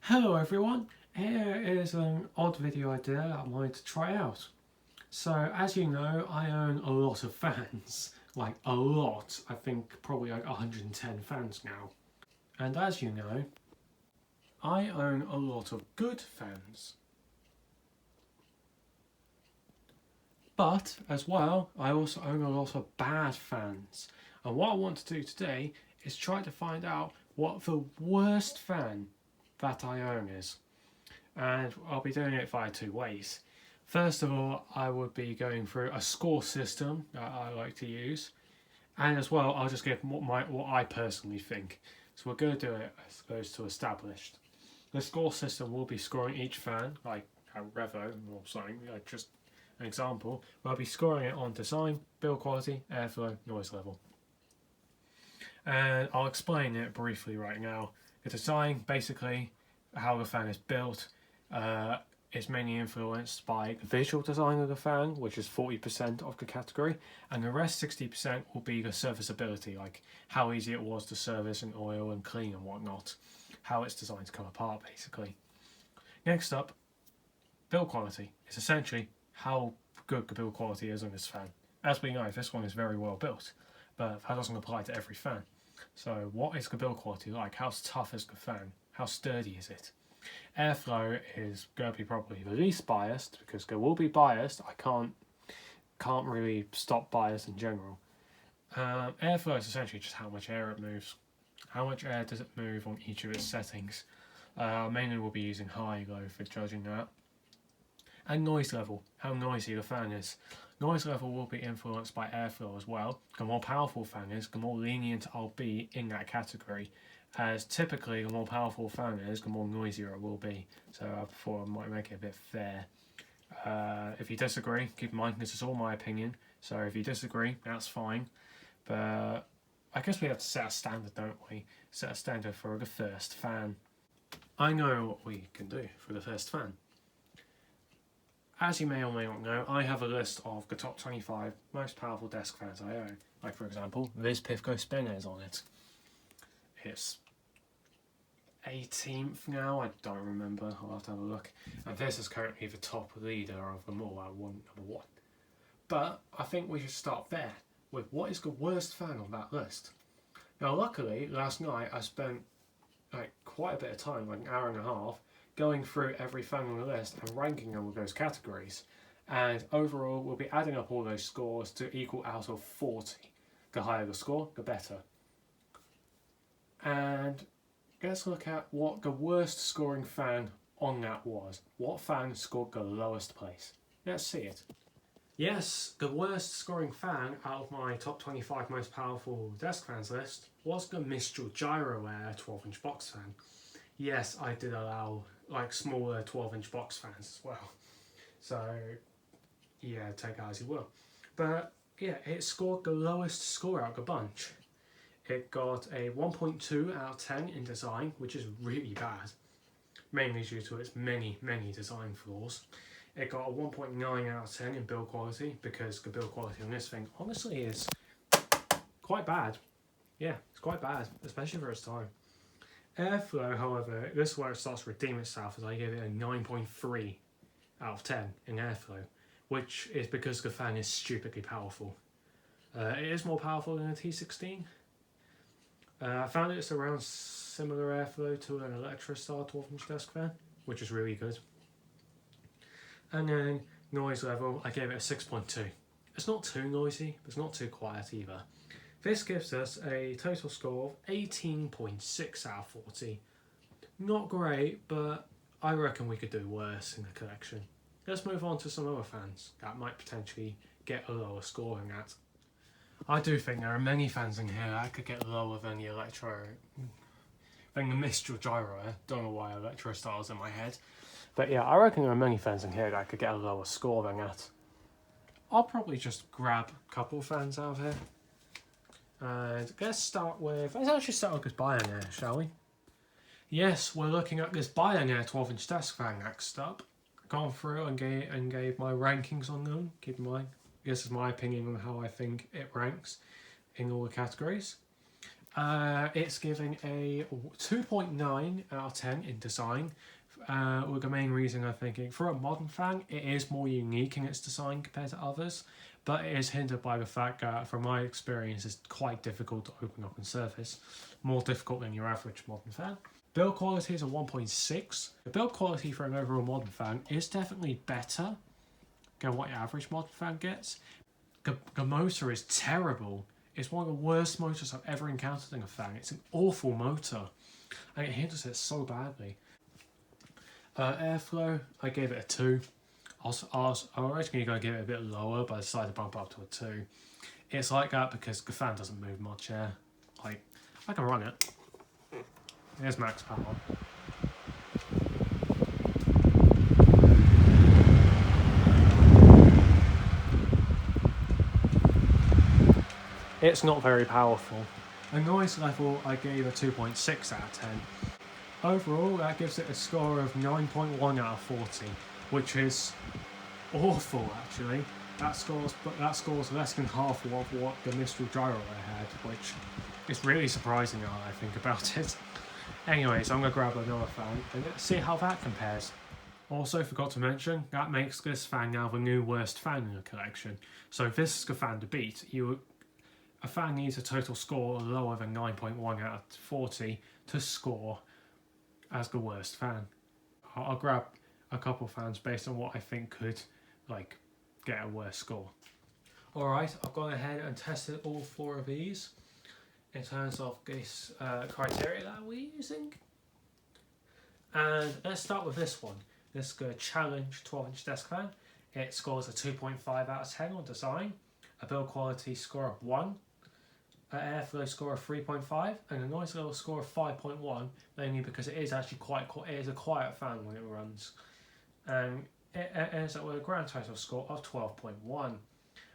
Hello everyone, here is an odd video idea I wanted to try out. So as you know, I own a lot of fans, like a lot, I think probably like 110 fans now. And as you know, I own a lot of good fans. But as well, I also own a lot of bad fans. And what I want to do today is try to find out what the worst fan that I own is. And I'll be doing it via two ways. First of all, I would be going through a score system that I like to use, and as well, I'll just give what I personally think. So we're going to do it as opposed to established. The score system will be scoring each fan, like a Revo or something, like just an example. We'll be scoring it on design, build quality, airflow, noise level. And I'll explain it briefly right now. The design, basically, how the fan is built, is mainly influenced by the visual design of the fan, which is 40% of the category, and the rest 60% will be the serviceability, like how easy it was to service and oil and clean and whatnot, how it's designed to come apart basically. Next up, build quality is essentially how good the build quality is on this fan. As we know, this one is very well built, but that doesn't apply to every fan. So what is the build quality like? How tough is the fan? How sturdy is it? Airflow is going to be probably the least biased because there will be biased. I can't really stop bias in general. Airflow is essentially just how much air it moves. How much air does it move on each of its settings? Mainly we'll be using high, low for judging that. And noise level, how noisy the fan is. Noise level will be influenced by airflow as well. The more powerful fan is, the more lenient I'll be in that category. As typically, the more powerful fan is, the more noisier it will be. So I thought I might make it a bit fair. If you disagree, keep in mind this is all my opinion. So if you disagree, that's fine. But I guess we have to set a standard, don't we? Set a standard for the first fan. I know what we can do for the first fan. As you may or may not know, I have a list of the top 25 most powerful desk fans I own. Like for example, this Pifco Spinner is on it. It's 18th now, I don't remember, I'll have to have a look. And this is currently the top leader of them all at number one. But I think we should start there, with what is the worst fan on that list. Now luckily, last night I spent quite a bit of time, like an hour and a half, going through every fan on the list and ranking them with those categories. And overall, we'll be adding up all those scores to equal out of 40. The higher the score, the better. And let's look at what the worst scoring fan on that was. What fan scored the lowest place? Let's see it. Yes, the worst scoring fan out of my top 25 most powerful desk fans list was the Mistral Gyro Air 12-inch box fan. Yes, I did allow smaller 12-inch box fans as well. So yeah, take that as you will. But yeah, it scored the lowest score out of the bunch. It got a 1.2 out of 10 in design, which is really bad, mainly due to its many design flaws. It got a 1.9 out of 10 in build quality, because the build quality on this thing honestly is quite bad. Yeah, it's quite bad, especially for its time. Airflow, however, this is where it starts to redeem itself, as I gave it a 9.3 out of 10 in airflow, which is because the fan is stupidly powerful. It is more powerful than a T16. I found it's around similar airflow to an Electrostar 12-inch desk fan, which is really good. And then noise level, I gave it a 6.2. It's not too noisy, but it's not too quiet either. This gives us a total score of 18.6 out of 40. Not great, but I reckon we could do worse in the collection. Let's move on to some other fans that might potentially get a lower score than that. I do think there are many fans in here that could get lower than the the Mistral Gyro Air. Don't know why Electrostar's in my head. But yeah, I reckon there are many fans in here that could get a lower score than that. I'll probably just grab a couple fans out of here. And let's actually start with this Bionair, shall we? Yes, we're looking at this Bionair 12-inch desk fan next up. Gone through and gave my rankings on them. Keep in mind, this is my opinion on how I think it ranks in all the categories. It's giving a 2.9 out of 10 in design. With the main reason I'm thinking, for a modern fan, it is more unique in its design compared to others, but it is hindered by the fact that, from my experience, it's quite difficult to open up and surface. More difficult than your average modern fan. Build quality is a 1.6. The build quality for an overall modern fan is definitely better than what your average modern fan gets. The motor is terrible. It's one of the worst motors I've ever encountered in a fan. It's an awful motor, and it hinders it so badly. Airflow, I gave it a 2. I was originally going to give it a bit lower, but I decided to bump up to a 2. It's like that because the fan doesn't move much air. Like, I can run it. Here's max power. It's not very powerful. The noise level I gave a 2.6 out of 10. Overall, that gives it a score of 9.1 out of 40, which is awful actually. That scores less than half of what the Mistral Gyro I had, which is really surprising now that I think about it. Anyways, I'm going to grab another fan and see how that compares. Also forgot to mention, that makes this fan now the new worst fan in the collection. So if this is the fan to beat, a fan needs a total score lower than 9.1 out of 40 to score as the worst fan. I'll grab a couple fans based on what I think could get a worse score. Alright, I've gone ahead and tested all 4 of these in terms of this criteria that we're using. And let's start with this one. This is the Challenge 12-inch desk fan. It scores a 2.5 out of 10 on design, a build quality score of 1, an airflow score of 3.5, and a noise level score of 5.1, mainly because it is actually it is a quiet fan when it runs. And it ends up with a grand total score of 12.1,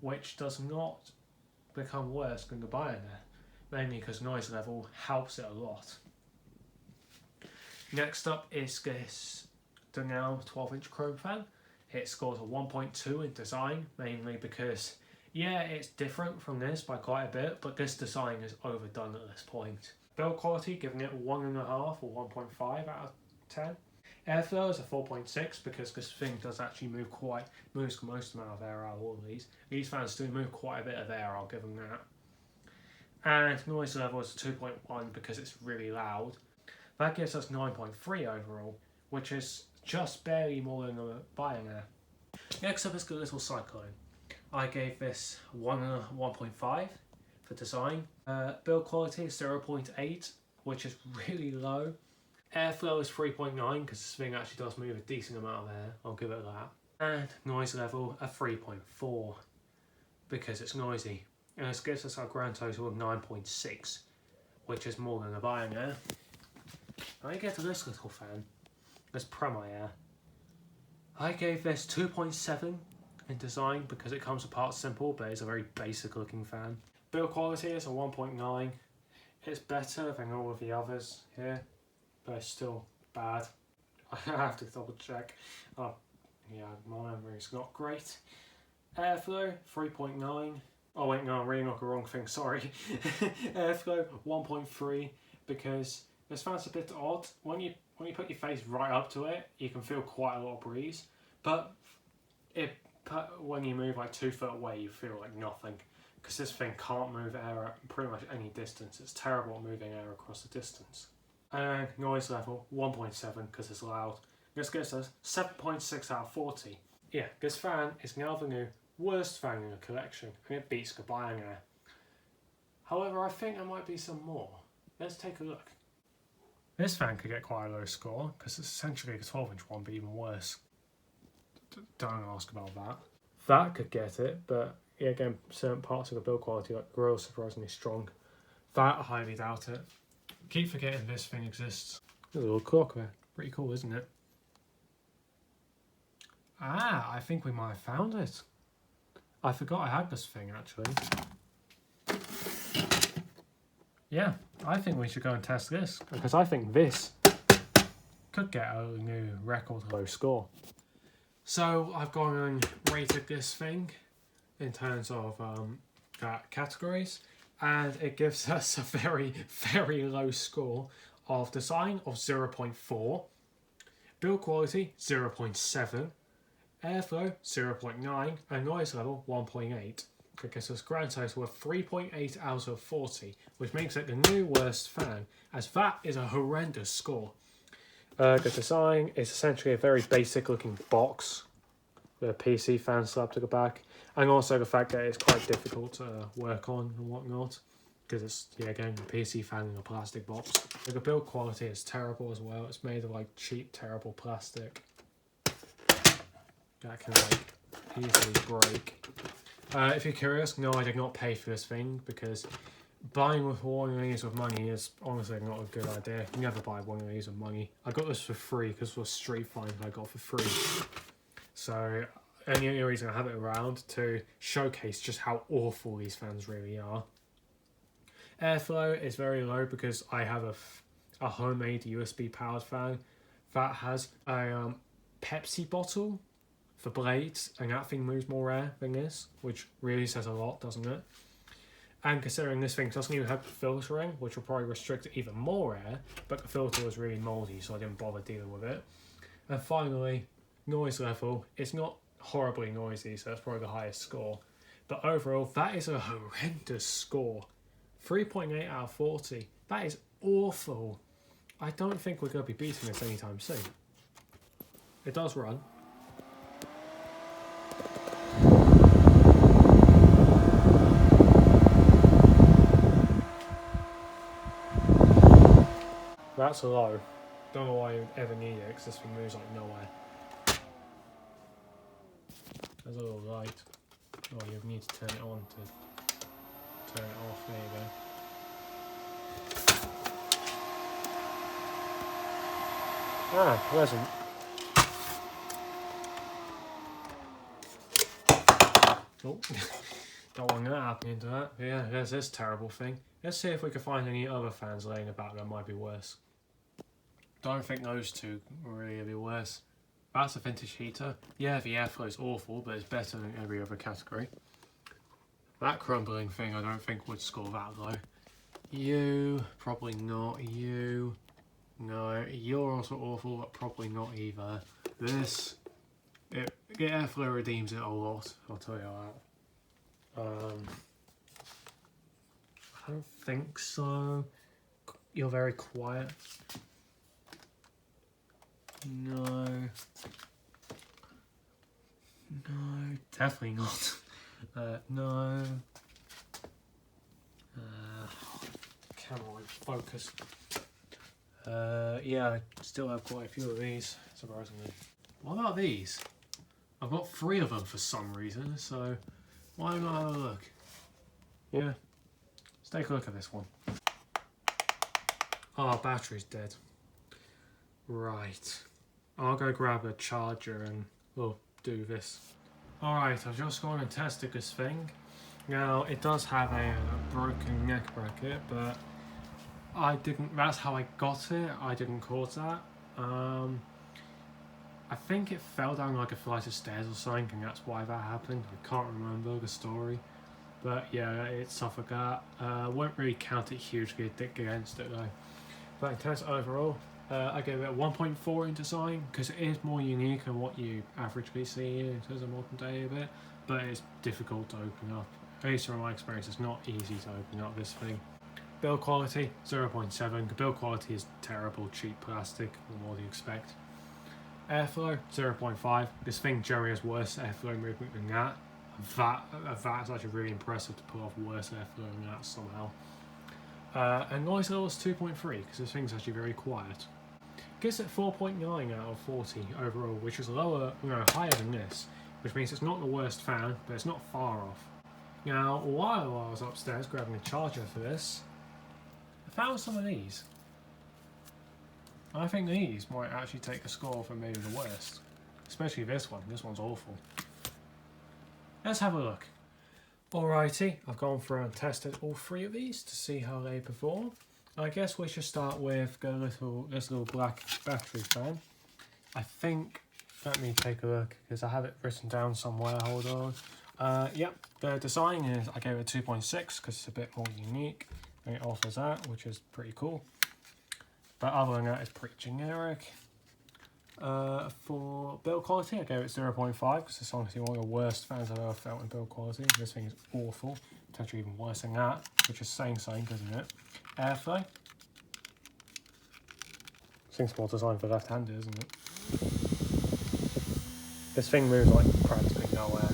which does not become worse than the Bionair, mainly because noise level helps it a lot. Next up is this Dunelm 12-inch chrome fan. It scores a 1.2 in design, mainly because, yeah, it's different from this by quite a bit, but this design is overdone at this point. Build quality, giving it 1.5 or 1.5 out of 10. Airflow is a 4.6 because this thing does actually moves the most amount of air out of all of these. These fans do move quite a bit of air, I'll give them that. And noise level is a 2.1 because it's really loud. That gives us 9.3 overall, which is just barely more than the Bionair. Next up is the Little Cyclone. I gave this 1.5 for design. Build quality is 0.8, which is really low. Airflow is 3.9 because this thing actually does move a decent amount of air, I'll give it that. And noise level a 3.4 because it's noisy. And this gives us our grand total of 9.6, which is more than the Bionair. I get to this little fan, this Premier. I gave this 2.7 in design because it comes apart simple, but it's a very basic looking fan. Build quality is a 1.9. It's better than all of the others here, but it's still bad. I have to double check. Oh, yeah, my memory's not great. Airflow 3.9. Oh wait, no, I'm reading off the wrong thing, sorry. Airflow 1.3 because this fan's a bit odd. When you put your face right up to it, you can feel quite a lot of breeze, but when you move like 2 foot away, you feel like nothing because this thing can't move air at pretty much any distance. It's terrible at moving air across the distance. And noise level 1.7 because it's loud. This gives us 7.6 out of 40. Yeah, this fan is now the new worst fan in the collection, and it beats the Bionair. However, I think there might be some more. Let's take a look. This fan could get quite a low score because it's essentially the 12-inch one, but even worse. Don't ask about that. That could get it, but yeah, again, certain parts of the build quality, like the grill, surprisingly strong. That, I highly doubt it. Keep forgetting this thing exists. There's a little clock there. Pretty cool, isn't it? Ah, I think we might have found it. I forgot I had this thing, actually. Yeah, I think we should go and test this, because I think this could get a new record low score. So I've gone and rated this thing in terms of categories. and it gives us a very, very low score of design of 0.4, build quality 0.7, airflow 0.9, and noise level 1.8. That gives us a grand total of 3.8 out of 40, which makes it the new worst fan, as that is a horrendous score. The design is essentially a very basic looking box with a PC fan slapped to the back, and also the fact that it's quite difficult to work on and whatnot, because it's, yeah, again, a PC fan in a plastic box. The build quality is terrible as well. It's made of like cheap, terrible plastic that can like easily break. If you're curious, no, I did not pay for this thing, because buying one of these with money is honestly not a good idea. You never buy one of these with money. I got this for free because it was Street Fighter I got for free. So, and the only reason I have it around to showcase just how awful these fans really are. Airflow is very low because I have a homemade USB powered fan that has a Pepsi bottle for blades, and that thing moves more air than this, which really says a lot, doesn't it? And considering this thing doesn't even have filtering, which will probably restrict even more air, but the filter was really mouldy, so I didn't bother dealing with it. And finally, noise level. It's not horribly noisy, so that's probably the highest score. But overall, that is a horrendous score. 3.8 out of 40. That is awful. I don't think we're going to be beating this anytime soon. It does run. That's low. Don't know why you ever need it, because this thing moves like nowhere. There's a little light. Oh, you need to turn it on to turn it off. There you go. Ah, pleasant. Oh, don't want that happening to that. But yeah, there's this terrible thing. Let's see if we can find any other fans laying about that might be worse. Don't think those two will really be worse. That's a vintage heater. Yeah, the airflow is awful, but it's better than every other category. That crumbling thing I don't think would score that low. You, probably not. You, no. You're also awful, but probably not either. This, the airflow redeems it a lot, I'll tell you that. I don't think so. You're very quiet. No. No, definitely not. No. Camera won't focus. Yeah, I still have quite a few of these, surprisingly. What about these? I've got 3 of them for some reason, so why not have a look? Yeah, let's take a look at this one. Oh, battery's dead. Right. I'll go grab a charger and we'll do this. Alright, I've just gone and tested this thing. Now, it does have a broken neck bracket, but I didn't, that's how I got it. I didn't cause that. I think it fell down like a flight of stairs or something, and that's why that happened. I can't remember the story. But yeah, it suffered that. Won't really count it hugely against it though. But in terms of overall, I give it a 1.4 in design, because it is more unique than what you averagely see in terms of modern day a bit, but it's difficult to open up. At least from my experience, it's not easy to open up this thing. Build quality, 0.7. The build quality is terrible, cheap plastic, what do you expect? Airflow, 0.5. This thing generally has worse airflow movement than that. That's actually really impressive to pull off worse airflow than that somehow. And noise level is 2.3, because this thing's actually very quiet. Gives it 4.9 out of 40 overall, which is higher than this, which means it's not the worst fan, but it's not far off. Now, while I was upstairs grabbing a charger for this, I found some of these. I think these might actually take a score for maybe the worst. Especially this one. This one's awful. Let's have a look. Alrighty, I've gone through and tested all 3 of these to see how they perform. I guess we should start with this little black battery fan. I think, let me take a look, because I have it written down somewhere, hold on. Yep, the design is, I gave it 2.6 because it's a bit more unique and it offers that, which is pretty cool. But other than that, it's pretty generic. For build quality, I gave it 0.5 because it's honestly one of the worst fans I've ever felt in build quality. This thing is awful, potentially even worse than that, which is saying something, isn't it? Airflow. This thing's more designed for left-handed, isn't it? This thing moves like practically nowhere.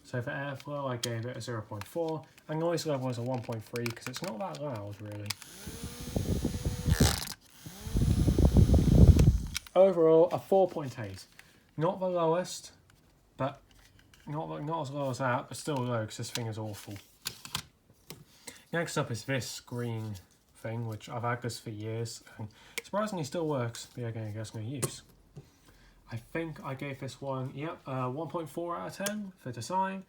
So for airflow, I gave it a 0.4, and noise level is a 1.3 because it's not that loud, really. Overall, a 4.8. Not the lowest, but not as low as that, but still low because this thing is awful. Next up is this green thing, which I've had this for years, and surprisingly still works, but again, I guess no use. I think I gave this one, 1.4 out of 10 for design,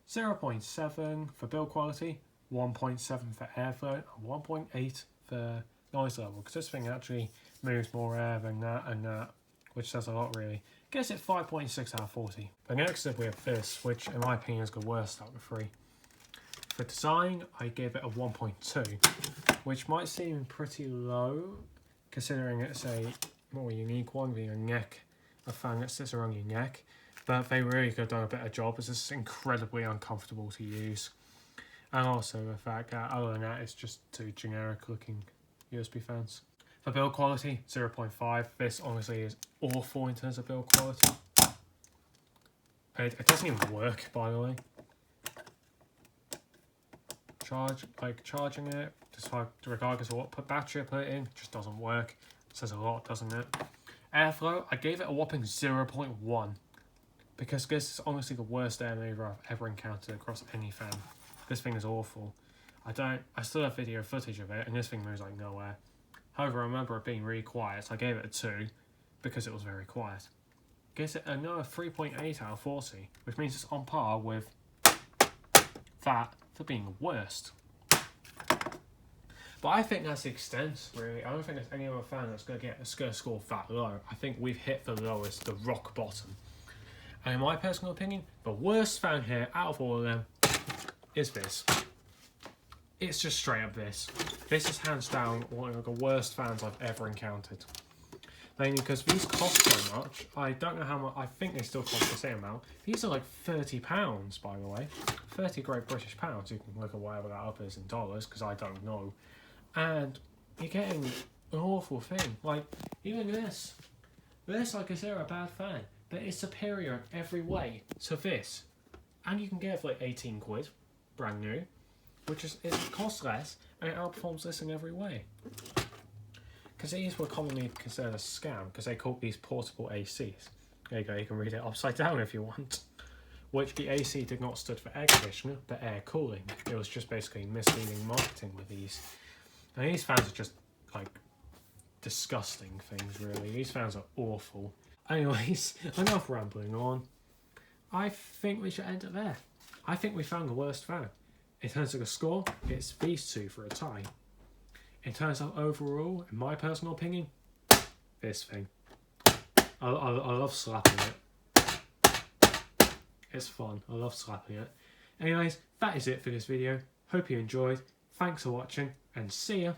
0.7 for build quality, 1.7 for airflow, and 1.8 for noise level, because this thing actually moves more air than that and that, which says a lot really. Guess it 5.6 out of 40. But next up we have this, which in my opinion is the worst out of the three. For design, I gave it a 1.2, which might seem pretty low, considering it's a more unique one, being a fan that sits around your neck. But they really could have done a better job, as it's incredibly uncomfortable to use. And also the fact that other than that, it's just two generic looking USB fans. For build quality, 0.5. This honestly is awful in terms of build quality. It doesn't even work, by the way. Charging it, just like regardless of what battery I put it in, just doesn't work. It says a lot, doesn't it? Airflow, I gave it a whopping 0.1 because this is honestly the worst air mover I've ever encountered across any fan. This thing is awful. I still have video footage of it, and this thing moves like nowhere. However, I remember it being really quiet, so I gave it a 2 because it was very quiet. Gives it another 3.8 out of 40, which means it's on par with that for being the worst. But I think that's the extent, really. I don't think there's any other fan that's going to score that low. I think we've hit the lowest, the rock bottom. And in my personal opinion, the worst fan here out of all of them is this. It's just straight up this. This is hands down one of the worst fans I've ever encountered. Mainly because these cost so much. I don't know how much. I think they still cost the same amount. These are like £30, by the way. 30 Great British pounds. You can look at whatever that up is in dollars, because I don't know. And you're getting an awful thing. Like, even this. This, I consider a bad fan, but it's superior in every way to this. And you can get it for like 18 quid, brand new, which is, it costs less, and it outperforms this in every way. Because these were commonly considered a scam, because they called these portable ACs. There you go, you can read it upside down if you want. Which the AC did not stand for air conditioner, but air cooling. It was just basically misleading marketing with these. And these fans are just, like, disgusting things, really. These fans are awful. Anyways, enough rambling on. I think we should end it there. I think we found the worst fan. In terms of the score, it's these two for a tie. In terms of overall, in my personal opinion, this thing. I love slapping it. It's fun. I love slapping it. Anyways, that is it for this video. Hope you enjoyed. Thanks for watching, and see ya.